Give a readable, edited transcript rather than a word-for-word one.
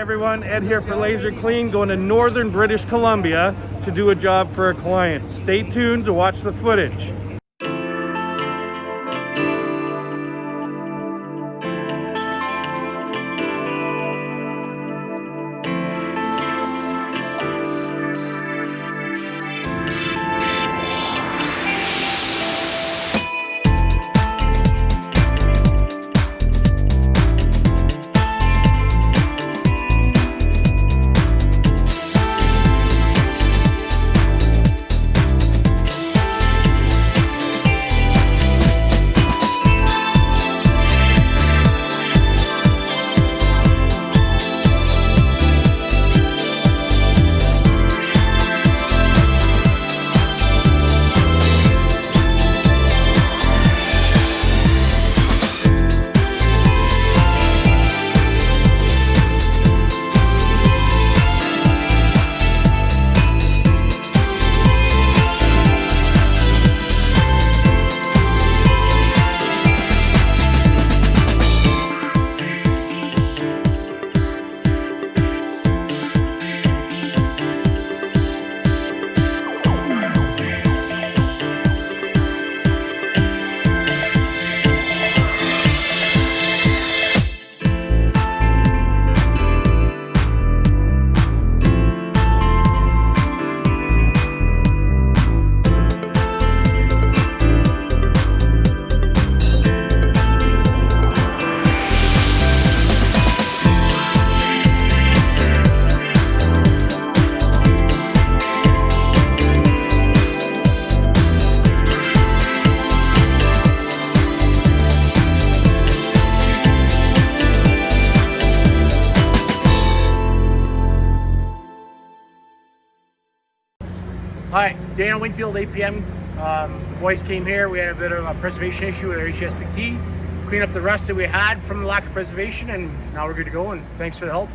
everyone, Ed here for Laser Clean, going to northern British Columbia to do a job for a client. Stay tuned to watch the footage. Hi, Dana Wingfield, 8 p.m. The boys came here. We had a bit of a preservation issue with our HSPT. Clean up the rust that we had from the lack of preservation, and now we're good to go, and thanks for the help.